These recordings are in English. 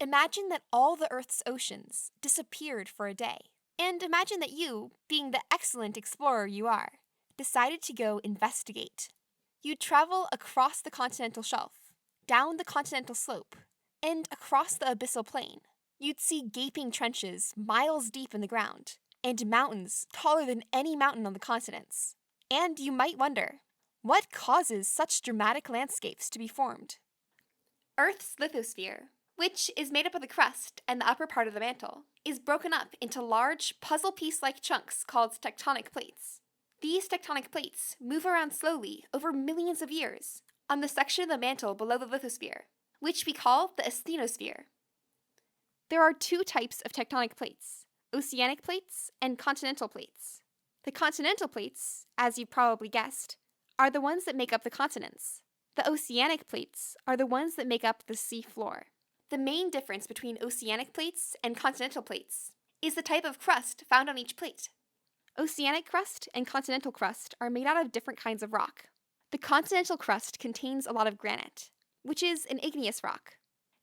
Imagine that all the Earth's oceans disappeared for a day. And imagine that you, being the excellent explorer you are, decided to go investigate. You'd travel across the continental shelf, down the continental slope, and across the abyssal plain. You'd see gaping trenches miles deep in the ground, and mountains taller than any mountain on the continents. And you might wonder, what causes such dramatic landscapes to be formed? Earth's lithosphere, which is made up of the crust and the upper part of the mantle, is broken up into large, puzzle piece-like chunks called tectonic plates. These tectonic plates move around slowly over millions of years on the section of the mantle below the lithosphere, which we call the asthenosphere. There are two types of tectonic plates, oceanic plates and continental plates. The continental plates, as you probably guessed, are the ones that make up the continents. The oceanic plates are the ones that make up the seafloor. The main difference between oceanic plates and continental plates is the type of crust found on each plate. Oceanic crust and continental crust are made out of different kinds of rock. The continental crust contains a lot of granite, which is an igneous rock.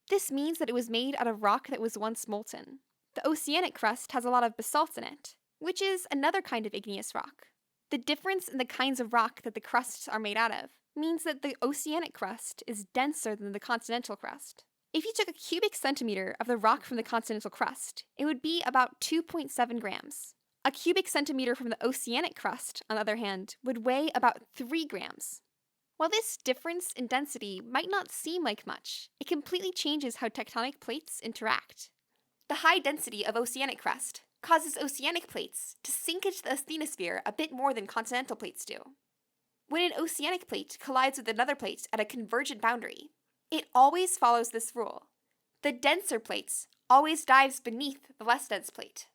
This means that it was made out of rock that was once molten. The oceanic crust has a lot of basalt in it, which is another kind of igneous rock. The difference in the kinds of rock that the crusts are made out of means that the oceanic crust is denser than the continental crust. If you took a cubic centimeter of the rock from the continental crust, it would be about 2.7 grams. A cubic centimeter from the oceanic crust, on the other hand, would weigh about 3 grams. While this difference in density might not seem like much, it completely changes how tectonic plates interact. The high density of oceanic crust causes oceanic plates to sink into the asthenosphere a bit more than continental plates do. When an oceanic plate collides with another plate at a convergent boundary, it always follows this rule. The denser plate always dives beneath the less dense plate.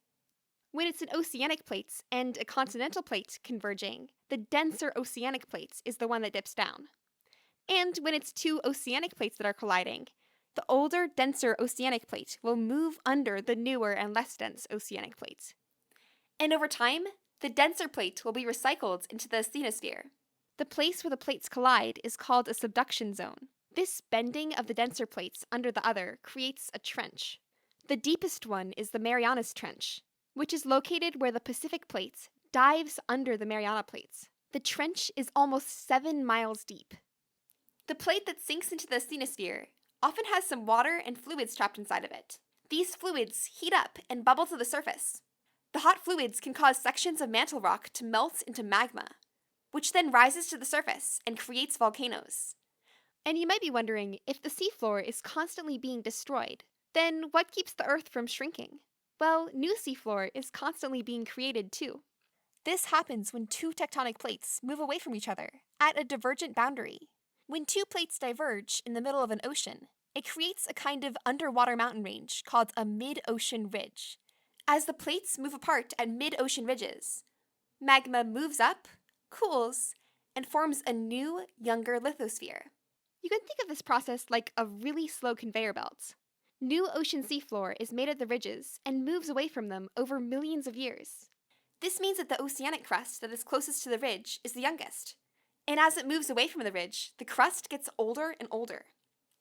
When it's an oceanic plate and a continental plate converging, the denser oceanic plate is the one that dips down. And when it's two oceanic plates that are colliding, the older, denser oceanic plate will move under the newer and less dense oceanic plate. And over time, the denser plate will be recycled into the asthenosphere. The place where the plates collide is called a subduction zone. This bending of the denser plates under the other creates a trench. The deepest one is the Marianas Trench, which is located where the Pacific Plate dives under the Mariana Plates. The trench is almost 7 miles deep. The plate that sinks into the asthenosphere often has some water and fluids trapped inside of it. These fluids heat up and bubble to the surface. The hot fluids can cause sections of mantle rock to melt into magma, which then rises to the surface and creates volcanoes. And you might be wondering, if the seafloor is constantly being destroyed, then what keeps the Earth from shrinking? Well, new seafloor is constantly being created too. This happens when two tectonic plates move away from each other at a divergent boundary. When two plates diverge in the middle of an ocean, it creates a kind of underwater mountain range called a mid-ocean ridge. As the plates move apart at mid-ocean ridges, magma moves up, cools, and forms a new, younger lithosphere. You can think of this process like a really slow conveyor belt. New ocean seafloor is made at the ridges and moves away from them over millions of years. This means that the oceanic crust that is closest to the ridge is the youngest. And as it moves away from the ridge, the crust gets older and older.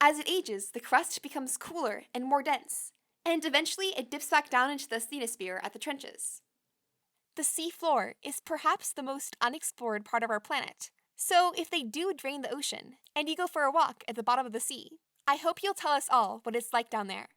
As it ages, the crust becomes cooler and more dense, and eventually it dips back down into the asthenosphere at the trenches. The seafloor is perhaps the most unexplored part of our planet, so if they do drain the ocean, and you go for a walk at the bottom of the sea, I hope you'll tell us all what it's like down there.